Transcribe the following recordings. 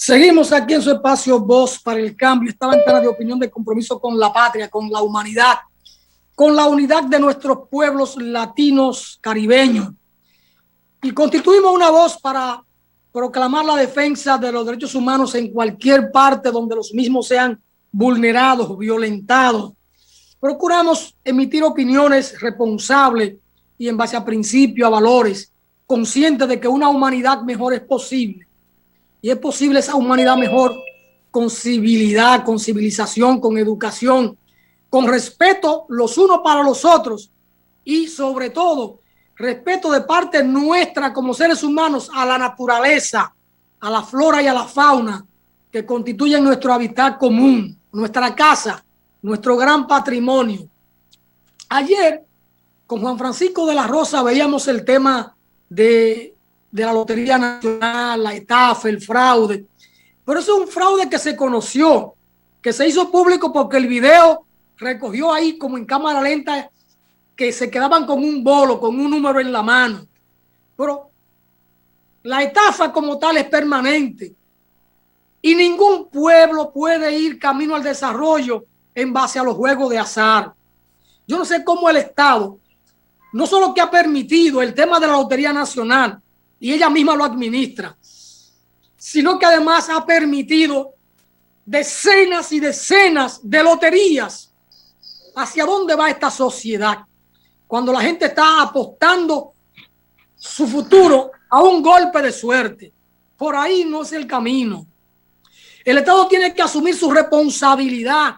Seguimos aquí en su espacio Voz para el Cambio, esta ventana de opinión de compromiso con la patria, con la humanidad, con la unidad de nuestros pueblos latinos caribeños. Y constituimos una voz para proclamar la defensa de los derechos humanos en cualquier parte donde los mismos sean vulnerados, violentados. Procuramos emitir opiniones responsables y en base a principios, a valores, conscientes de que una humanidad mejor es posible. Y es posible esa humanidad mejor con civilidad, con civilización, con educación, con respeto los unos para los otros y sobre todo respeto de parte nuestra como seres humanos a la naturaleza, a la flora y a la fauna que constituyen nuestro hábitat común, nuestra casa, nuestro gran patrimonio. Ayer con Juan Francisco de la Rosa veíamos el tema de la Lotería Nacional, la estafa, el fraude. Pero eso es un fraude que se conoció, que se hizo público porque el video recogió ahí como en cámara lenta que se quedaban con un bolo, con un número en la mano. Pero la estafa como tal es permanente y ningún pueblo puede ir camino al desarrollo en base a los juegos de azar. Yo no sé cómo el Estado, no solo que ha permitido el tema de la Lotería Nacional, y ella misma lo administra, sino que además ha permitido decenas y decenas de loterías. ¿Hacia dónde va esta sociedad? Cuando la gente está apostando su futuro a un golpe de suerte. Por ahí no es el camino. El Estado tiene que asumir su responsabilidad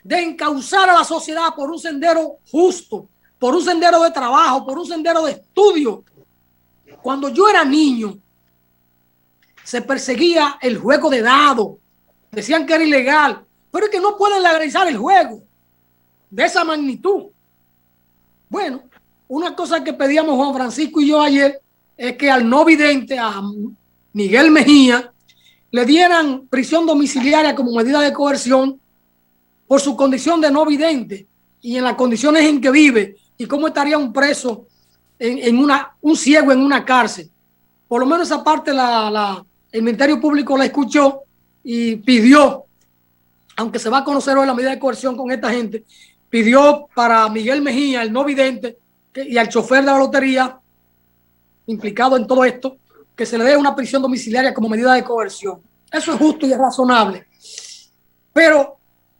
de encauzar a la sociedad por un sendero justo, por un sendero de trabajo, por un sendero de estudio. Cuando yo era niño, se perseguía el juego de dados. Decían que era ilegal, pero es que no pueden legalizar el juego de esa magnitud. Bueno, una cosa que pedíamos Juan Francisco y yo ayer es que al no vidente, a Miguel Mejía, le dieran prisión domiciliaria como medida de coerción por su condición de no vidente y en las condiciones en que vive y cómo estaría un preso un ciego en una cárcel. Por lo menos esa parte el Ministerio Público la escuchó y pidió, aunque se va a conocer hoy la medida de coerción con esta gente, pidió para Miguel Mejía, el no vidente, y al chofer de la lotería implicado en todo esto, que se le dé una prisión domiciliaria como medida de coerción. Eso es justo y es razonable. Pero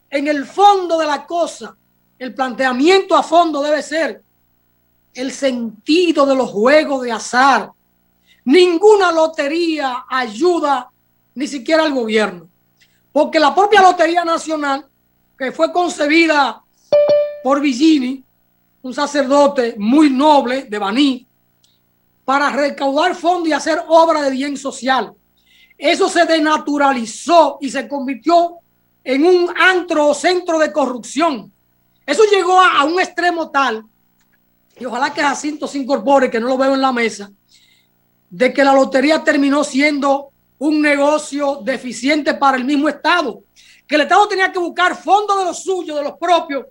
en el fondo de la cosa, el planteamiento a fondo debe ser el sentido de los juegos de azar. Ninguna lotería ayuda ni siquiera al gobierno, porque la propia Lotería Nacional, que fue concebida por Villini, un sacerdote muy noble de Baní, para recaudar fondos y hacer obra de bien social, eso se denaturalizó y se convirtió en un antro o centro de corrupción. Eso llegó a un extremo tal, y ojalá que Jacinto se incorpore, que no lo veo en la mesa, de que la lotería terminó siendo un negocio deficiente para el mismo Estado, que el Estado tenía que buscar fondos de los suyos, de los propios,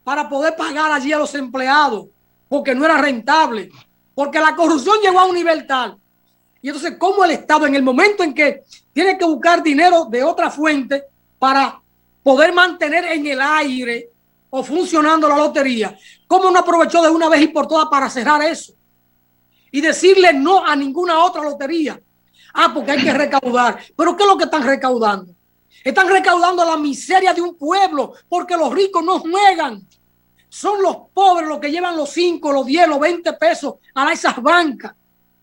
para poder pagar allí a los empleados, porque no era rentable, porque la corrupción llegó a un nivel tal. Y entonces, ¿cómo el Estado, en el momento en que tiene que buscar dinero de otra fuente para poder mantener en el aire o funcionando la lotería, cómo no aprovechó de una vez y por todas para cerrar eso y decirle no a ninguna otra lotería? Ah, porque hay que recaudar. ¿Pero qué es lo que están recaudando? Están recaudando la miseria de un pueblo, porque los ricos no juegan. Son los pobres los que llevan los 5, los 10, los 20 pesos a esas bancas.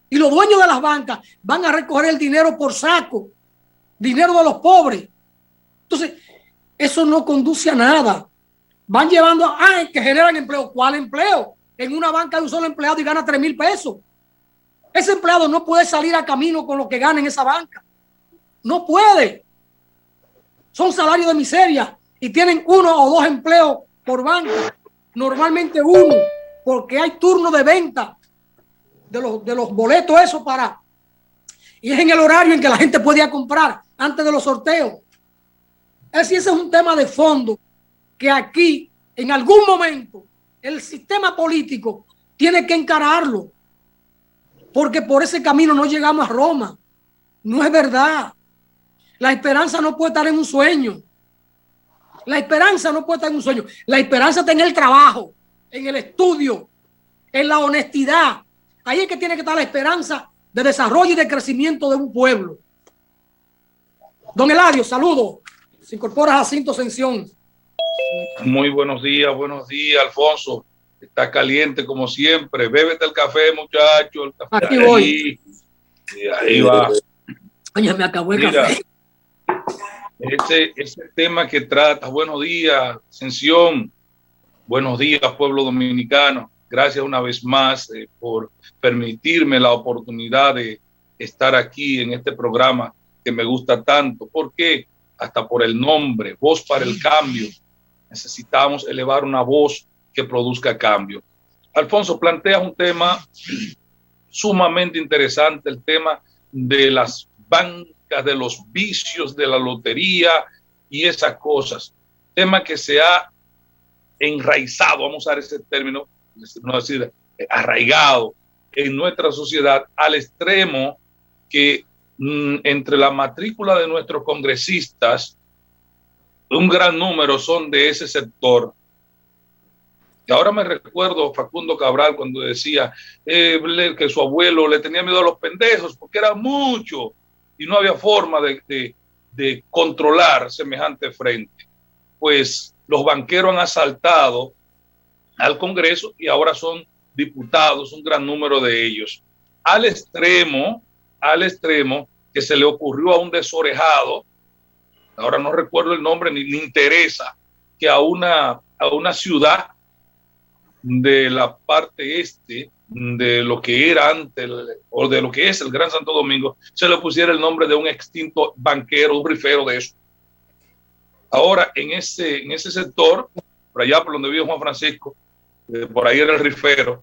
Y los dueños de las bancas van a recoger el dinero por saco, dinero de los pobres. Entonces, eso no conduce a nada. Van llevando, que generan empleo. ¿Cuál empleo? En una banca de un solo empleado y gana 3,000 pesos. Ese empleado no puede salir a camino con lo que gana en esa banca. No puede. Son salarios de miseria y tienen 1 o 2 empleos por banca. Normalmente 1, porque hay turno de venta de los boletos, eso para. Y es en el horario en que la gente podía comprar antes de los sorteos. Es decir, ese es un tema de fondo que aquí, en algún momento, el sistema político tiene que encararlo. Porque por ese camino no llegamos a Roma. No es verdad. La esperanza no puede estar en un sueño. La esperanza no puede estar en un sueño. La esperanza está en el trabajo, en el estudio, en la honestidad. Ahí es que tiene que estar la esperanza de desarrollo y de crecimiento de un pueblo. Don Eladio, saludo. Se incorpora Jacinto Ascensión. Muy buenos días, Alfonso. Está caliente como siempre. Bébete el café, muchacho. El café aquí voy. Ahí va. Oye, me acabó el café. Ese tema que trata. Buenos días, Ascensión. Buenos días, pueblo dominicano. Gracias una vez más por permitirme la oportunidad de estar aquí en este programa que me gusta tanto. ¿Por qué? Hasta por el nombre, Voz para el Cambio. Necesitamos elevar una voz que produzca cambio. Alfonso, planteas un tema sumamente interesante, el tema de las bancas, de los vicios, de la lotería y esas cosas. Tema que se ha enraizado, vamos a usar ese término, no decir arraigado en nuestra sociedad al extremo que entre la matrícula de nuestros congresistas, un gran número son de ese sector. Y ahora me recuerdo Facundo Cabral cuando decía que su abuelo le tenía miedo a los pendejos porque era mucho y no había forma de controlar semejante frente. Pues los banqueros han asaltado al Congreso y ahora son diputados, un gran número de ellos. Al extremo que se le ocurrió a un desorejado, ahora no recuerdo el nombre ni interesa, que a una ciudad de la parte este de lo que era antes o de lo que es el Gran Santo Domingo se le pusiera el nombre de un extinto banquero, un rifero de eso. Ahora en ese sector, por allá por donde vive Juan Francisco, por ahí era el rifero,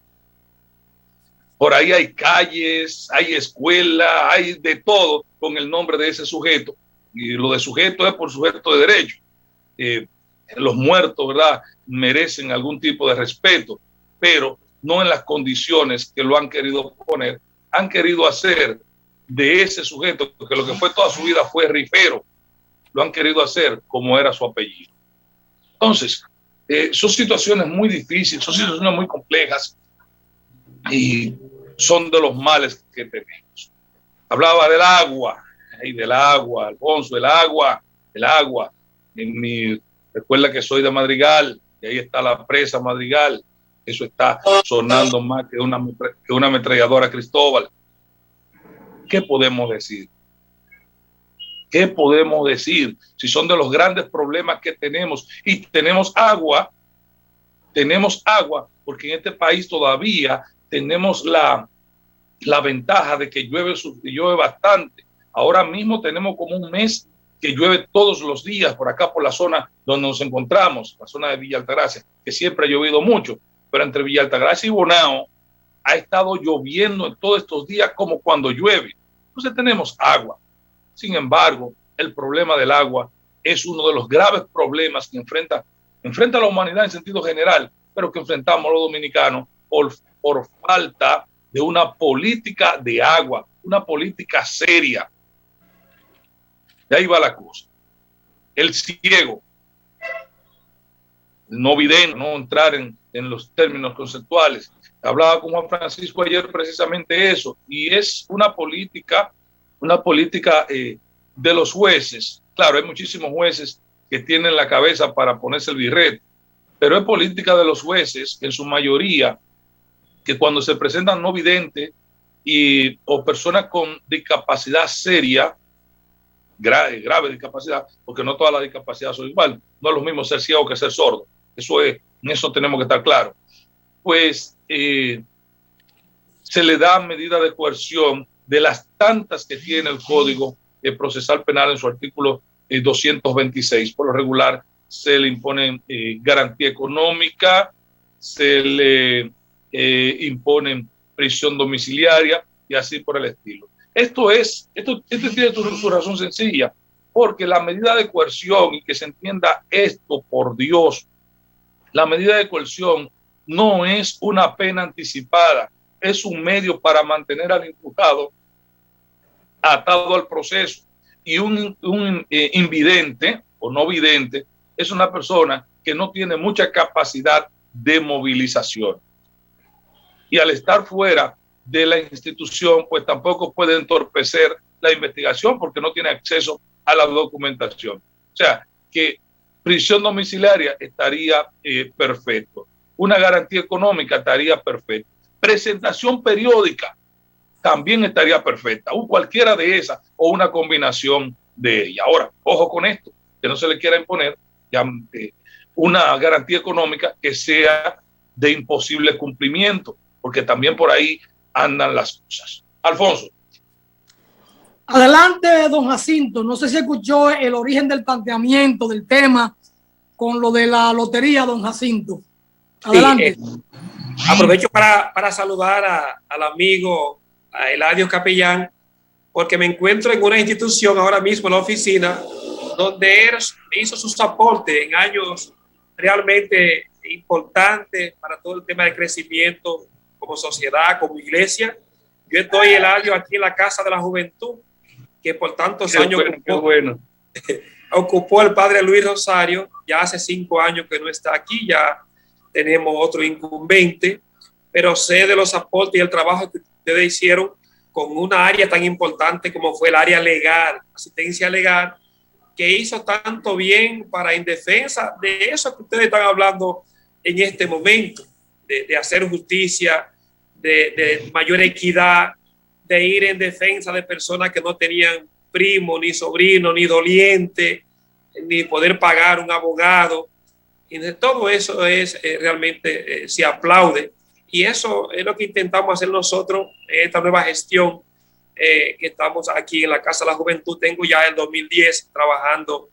por ahí hay calles, hay escuelas, hay de todo con el nombre de ese sujeto, y lo de sujeto es por sujeto de derecho. Los muertos, ¿verdad?, merecen algún tipo de respeto, pero no en las condiciones que lo han querido poner. Han querido hacer de ese sujeto, que lo que fue toda su vida fue rifero, lo han querido hacer como era su apellido. Entonces, son situaciones muy difíciles, son situaciones muy complejas y son de los males que tenemos. Hablaba del agua, Alfonso, el agua. Recuerda que soy de Madrigal, y ahí está la presa Madrigal. Eso está sonando más que una ametralladora Cristóbal. ¿Qué podemos decir? ¿Qué podemos decir si son de los grandes problemas que tenemos? Y tenemos agua, porque en este país todavía tenemos la ventaja de que llueve bastante. Ahora mismo tenemos como un mes que llueve todos los días por acá, por la zona donde nos encontramos, la zona de Villa Altagracia, que siempre ha llovido mucho, pero entre Villa Altagracia y Bonao ha estado lloviendo en todos estos días como cuando llueve. Entonces tenemos agua. Sin embargo, el problema del agua es uno de los graves problemas que enfrenta la humanidad en sentido general, pero que enfrentamos los dominicanos por falta de una política de agua, una política seria. De ahí va la cosa. El ciego, el no vidente, no entrar en los términos conceptuales. Hablaba con Juan Francisco ayer precisamente eso, y es una política de los jueces. Claro, hay muchísimos jueces que tienen la cabeza para ponerse el birrete, pero es política de los jueces, en su mayoría, que cuando se presentan no videntes o personas con discapacidad seria, grave discapacidad, porque no todas las discapacidades son igual, no es lo mismo ser ciego que ser sordo, en eso tenemos que estar claros, pues se le da medida de coerción de las tantas que tiene el Código Procesal Penal en su artículo 226. Por lo regular se le impone garantía económica, se le imponen prisión domiciliaria y así por el estilo. Esto tiene su razón sencilla, porque la medida de coerción, y que se entienda esto por Dios, la medida de coerción no es una pena anticipada, es un medio para mantener al imputado atado al proceso Y un invidente o no vidente es una persona que no tiene mucha capacidad de movilización. Y al estar fuera de la institución, pues tampoco puede entorpecer la investigación porque no tiene acceso a la documentación. O sea, que prisión domiciliaria estaría perfecto. Una garantía económica estaría perfecta. Presentación periódica también estaría perfecta. Cualquiera de esas o una combinación de ellas. Ahora, ojo con esto, que no se le quiera imponer ya, una garantía económica que sea de imposible cumplimiento, porque también por ahí andan las cosas. Alfonso. Adelante, don Jacinto. No sé si escuchó el origen del planteamiento del tema con lo de la lotería, don Jacinto. Adelante. Sí, aprovecho para saludar al amigo a Eladio Capellán, porque me encuentro en una institución ahora mismo en la oficina donde él hizo sus aportes en años realmente importantes para todo el tema de crecimiento como sociedad, como iglesia. Yo estoy, Eladio, aquí en la Casa de la Juventud, que por tantos años ocupó el padre Luis Rosario. Ya hace 5 años que no está aquí, ya tenemos otro incumbente, pero sé de los aportes y el trabajo que ustedes hicieron con una área tan importante como fue el área legal, asistencia legal, que hizo tanto bien para en defensa de eso que ustedes están hablando en este momento, de hacer justicia, de mayor equidad, de ir en defensa de personas que no tenían primo, ni sobrino, ni doliente, ni poder pagar un abogado. Y de todo eso es realmente se aplaude. Y eso es lo que intentamos hacer nosotros en esta nueva gestión que estamos aquí en la Casa de la Juventud. Tengo ya el 2010 trabajando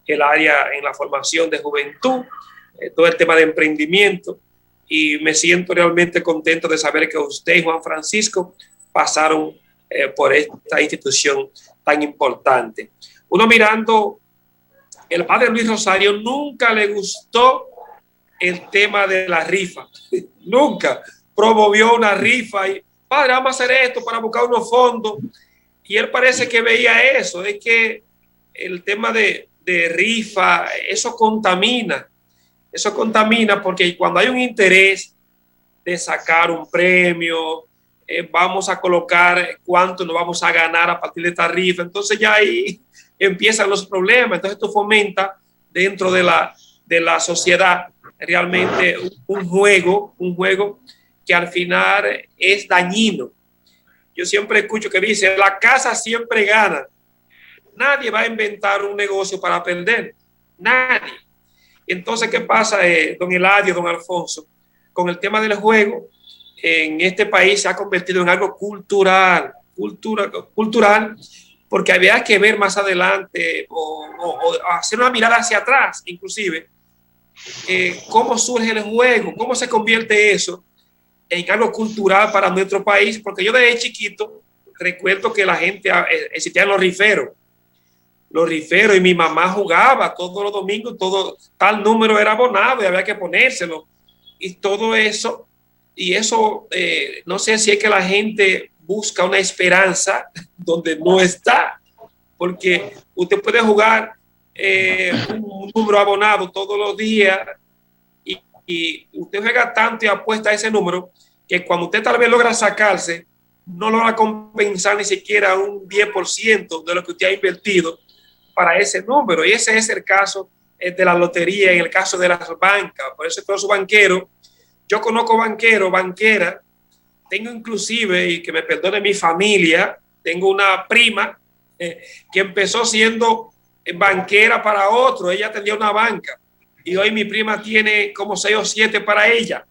el área en la formación de juventud, todo el tema de emprendimiento, y me siento realmente contento de saber que usted y Juan Francisco pasaron por esta institución tan importante. Uno mirando, el padre Luis Rosario nunca le gustó el tema de la rifa, nunca promovió una rifa y padre, vamos a hacer esto para buscar unos fondos, y él parece que veía eso, es que el tema de rifa, eso contamina porque cuando hay un interés de sacar un premio, vamos a colocar cuánto nos vamos a ganar a partir de esta rifa, entonces ya ahí empiezan los problemas. Entonces esto fomenta dentro de la sociedad realmente un juego que al final es dañino. Yo siempre escucho que dice, la casa siempre gana. Nadie va a inventar un negocio para perder. Nadie. Entonces, ¿qué pasa, don Eladio, don Alfonso? Con el tema del juego, en este país se ha convertido en algo cultural, porque había que ver más adelante o hacer una mirada hacia atrás, inclusive, cómo surge el juego, cómo se convierte eso en algo cultural para nuestro país, porque yo desde chiquito recuerdo que la gente existían los riferos, y mi mamá jugaba todos los domingos, todo tal número era abonado y había que ponérselo, y todo eso, no sé si es que la gente busca una esperanza donde no está, porque usted puede jugar un número abonado todos los días y usted juega tanto y apuesta a ese número que cuando usted tal vez logra sacarse, no logra compensar ni siquiera un 10% de lo que usted ha invertido para ese número. Y ese es el caso de la lotería, en el caso de las bancas. Por eso todos los banqueros, yo conozco banqueros, banqueras, tengo inclusive, y que me perdone mi familia, tengo una prima que empezó siendo banquera para otro, ella tenía una banca y hoy mi prima tiene como 6 o 7 para ella.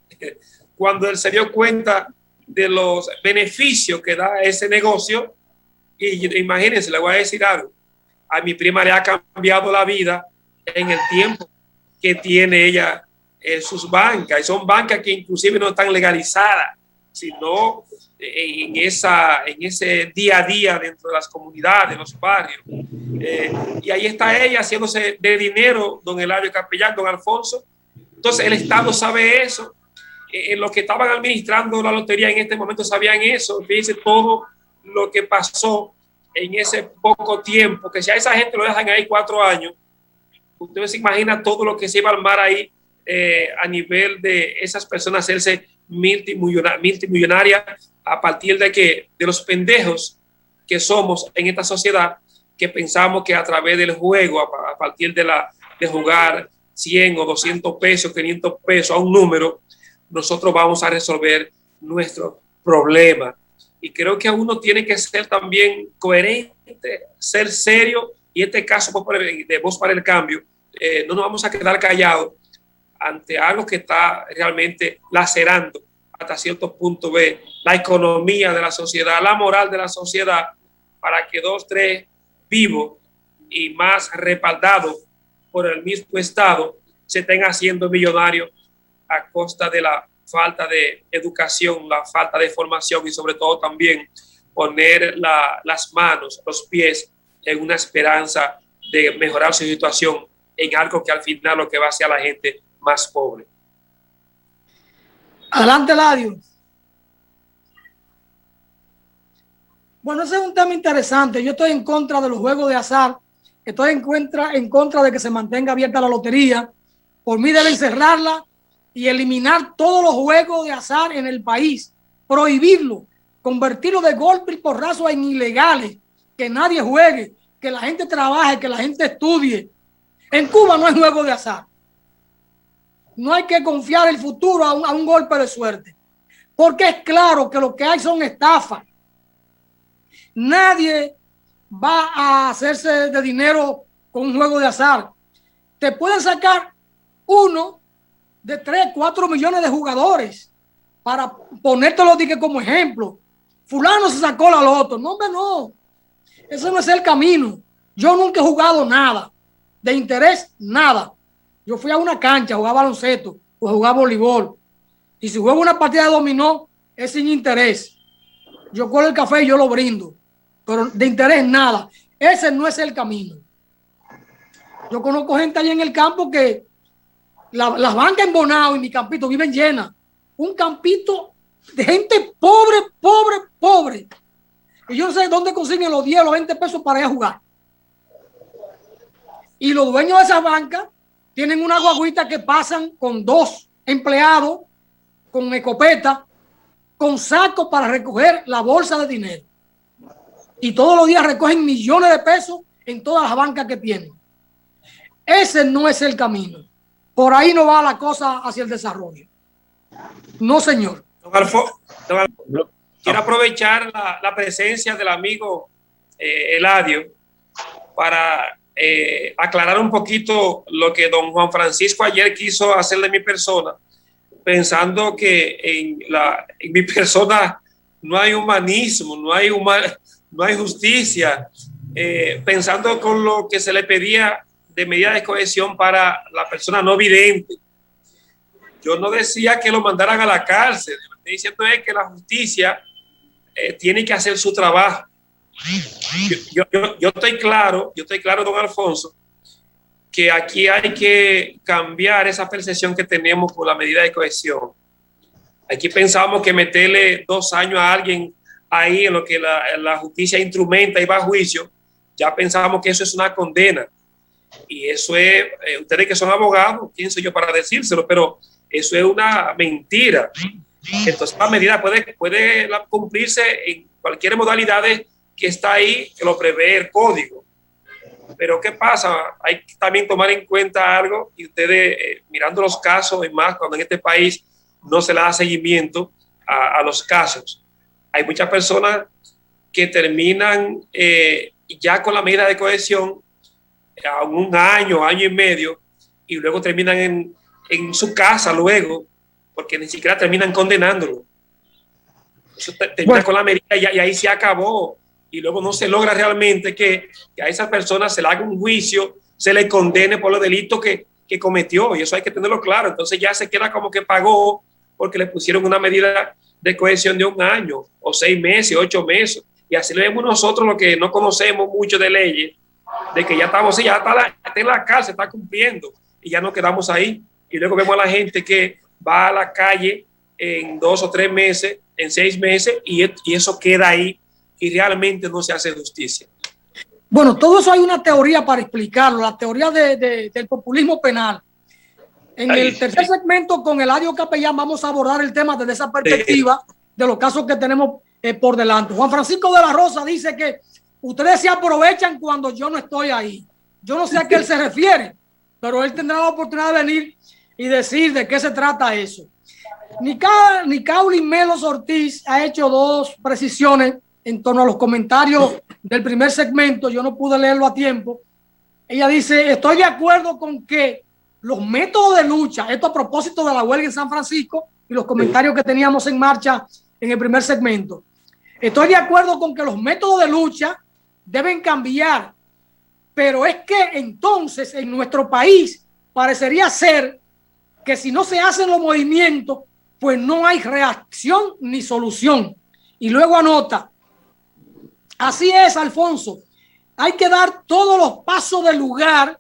Cuando él se dio cuenta de los beneficios que da ese negocio, y imagínense, le voy a decir algo, a mi prima le ha cambiado la vida en el tiempo que tiene ella sus bancas, y son bancas que inclusive no están legalizadas, sino en ese día a día dentro de las comunidades, los barrios. Y ahí está ella haciéndose de dinero, don Eladio Capellán, don Alfonso. Entonces el Estado sabe eso. Los que estaban administrando la lotería en este momento sabían eso. Fíjense todo lo que pasó en ese poco tiempo, que si a esa gente lo dejan ahí 4 años, usted se imagina todo lo que se iba a armar ahí a nivel de esas personas hacerse multimillonarias a partir de los pendejos que somos en esta sociedad, que pensamos que a través del juego, a partir de jugar 100 o 200 pesos, 500 pesos a un número, nosotros vamos a resolver nuestro problema. Y creo que uno tiene que ser también coherente, ser serio, y en este caso de Voz para el Cambio, no nos vamos a quedar callados ante algo que está realmente lacerando hasta cierto punto la economía de la sociedad, la moral de la sociedad, para que 2, 3 vivos y más respaldados por el mismo Estado se estén haciendo millonarios a costa de la falta de educación, la falta de formación y sobre todo también poner las manos, los pies en una esperanza de mejorar su situación en algo que al final lo que va a hacer a la gente más pobre. Adelante, Eladio. Bueno, ese es un tema interesante. Yo estoy en contra de los juegos de azar. Estoy en contra de que se mantenga abierta la lotería. Por mí deben cerrarla y eliminar todos los juegos de azar en el país. Prohibirlo. Convertirlo de golpe y porrazo en ilegales. Que nadie juegue. Que la gente trabaje. Que la gente estudie. En Cuba no hay juego de azar. No hay que confiar el futuro a un golpe de suerte. Porque es claro que lo que hay son estafas. Nadie va a hacerse de dinero con un juego de azar. Te pueden sacar uno de 3, 4 millones de jugadores para ponértelo como ejemplo. Fulano se sacó la loto. No, hombre, no. Ese no es el camino. Yo nunca he jugado nada. De interés, nada. Yo fui a una cancha, jugaba baloncesto o jugaba voleibol. Y si juego una partida de dominó, es sin interés. Yo cojo el café y yo lo brindo. Pero de interés nada. Ese no es el camino. Yo conozco gente allá en el campo que las bancas en Bonao y mi campito viven llenas. Un campito de gente pobre, pobre, pobre. Y yo no sé dónde consiguen los 10 o los 20 pesos para ir a jugar. Y los dueños de esas bancas tienen una guaguita que pasan con 2 empleados, con escopeta, con sacos para recoger la bolsa de dinero. Y todos los días recogen millones de pesos en todas las bancas que tienen. Ese no es el camino. Por ahí no va la cosa hacia el desarrollo. No, señor. Quiero aprovechar la presencia del amigo Eladio para aclarar un poquito lo que don Juan Francisco ayer quiso hacer de mi persona, pensando que en mi persona no hay humanismo, no hay justicia, pensando con lo que se le pedía de medida de cohesión para la persona no vidente. Yo no decía que lo mandaran a la cárcel, lo que estoy diciendo es que la justicia tiene que hacer su trabajo. Yo estoy claro, don Alfonso, que aquí hay que cambiar esa percepción que tenemos por la medida de cohesión. Aquí pensamos que meterle 2 años a alguien ahí en lo que la justicia instrumenta y va a juicio, ya pensamos que eso es una condena. Y eso es, ustedes que son abogados, quién soy yo para decírselo, pero eso es una mentira. Entonces la medida puede cumplirse en cualquier modalidad que está ahí, que lo prevé el código. Pero ¿qué pasa? Hay que también tomar en cuenta algo, y ustedes mirando los casos, y más cuando en este país no se le da seguimiento a los casos. Hay muchas personas que terminan ya con la medida de cohesión a 1 año, año y medio, y luego terminan en su casa luego, porque ni siquiera terminan condenándolo. Eso termina con la medida y ahí se acabó. Y luego no se logra realmente que a esa persona se le haga un juicio, se le condene por los delitos que cometió, y eso hay que tenerlo claro. Entonces ya se queda como que pagó porque le pusieron una medida de cohesión de 1 año, o 6 meses, 8 meses. Y así lo vemos nosotros, los que no conocemos mucho de leyes, de que ya estamos, ya está en la cárcel, está cumpliendo, y ya nos quedamos ahí. Y luego vemos a la gente que va a la calle en 2 o 3 meses, en 6 meses, y eso queda ahí. y realmente no se hace justicia. Bueno, todo eso hay una teoría para explicarlo, la teoría del populismo penal. En el tercer segmento con Eladio Capellán vamos a abordar el tema desde esa perspectiva de los casos que tenemos por delante. Juan Francisco de la Rosa dice que ustedes se aprovechan cuando yo no estoy ahí. Yo no sé a qué él se refiere, pero él tendrá la oportunidad de venir y decir de qué se trata eso. Nicauli Melos Ortiz ha hecho dos precisiones en torno a los comentarios del primer segmento. Yo no pude leerlo a tiempo. Ella dice, estoy de acuerdo con que los métodos de lucha, esto a propósito de la huelga en San Francisco y los comentarios que teníamos en marcha en el primer segmento. Estoy de acuerdo con que los métodos de lucha deben cambiar, pero es que entonces en nuestro país parecería ser que si no se hacen los movimientos, pues no hay reacción ni solución. Y luego anota, así es, Alfonso, hay que dar todos los pasos del lugar.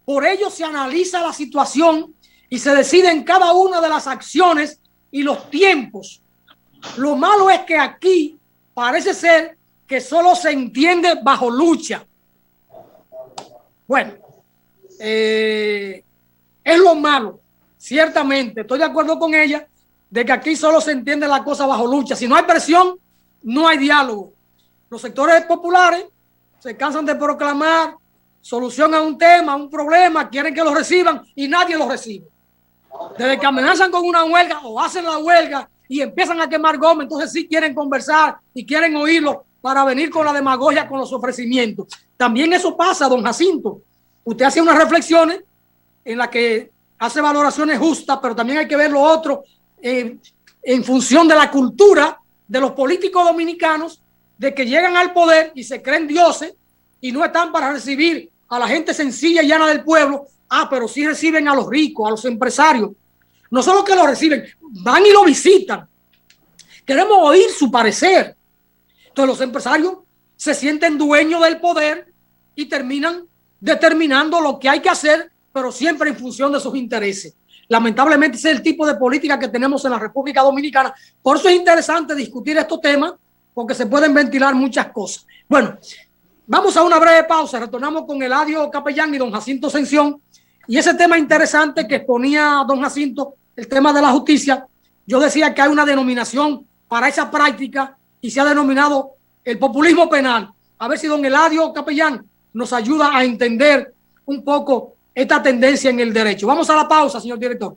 Por ello se analiza la situación y se decide en cada una de las acciones y los tiempos. Lo malo es que aquí parece ser que solo se entiende bajo lucha. Bueno, es lo malo. Ciertamente, estoy de acuerdo con ella de que aquí solo se entiende la cosa bajo lucha. Si no hay presión, no hay diálogo. Los sectores populares se cansan de proclamar solución a un tema, a un problema, quieren que lo reciban y nadie lo recibe. Desde que amenazan con una huelga o hacen la huelga y empiezan a quemar goma, entonces sí quieren conversar y quieren oírlo para venir con la demagogia, con los ofrecimientos. También eso pasa, don Jacinto. Usted hace unas reflexiones en las que hace valoraciones justas, pero también hay que ver lo otro en función de la cultura de los políticos dominicanos, de que llegan al poder y se creen dioses y no están para recibir a la gente sencilla y llana del pueblo. Pero sí reciben a los ricos, a los empresarios. No solo que lo reciben, van y lo visitan. Queremos oír su parecer. Entonces los empresarios se sienten dueños del poder y terminan determinando lo que hay que hacer, pero siempre en función de sus intereses. Lamentablemente ese es el tipo de política que tenemos en la República Dominicana. Por eso es interesante discutir estos temas, porque se pueden ventilar muchas cosas. Bueno, vamos a una breve pausa. Retornamos con Eladio Capellán y don Jacinto Ascensión. Y ese tema interesante que exponía don Jacinto, el tema de la justicia, yo decía que hay una denominación para esa práctica y se ha denominado el populismo penal. A ver si don Eladio Capellán nos ayuda a entender un poco esta tendencia en el derecho. Vamos a la pausa, señor director.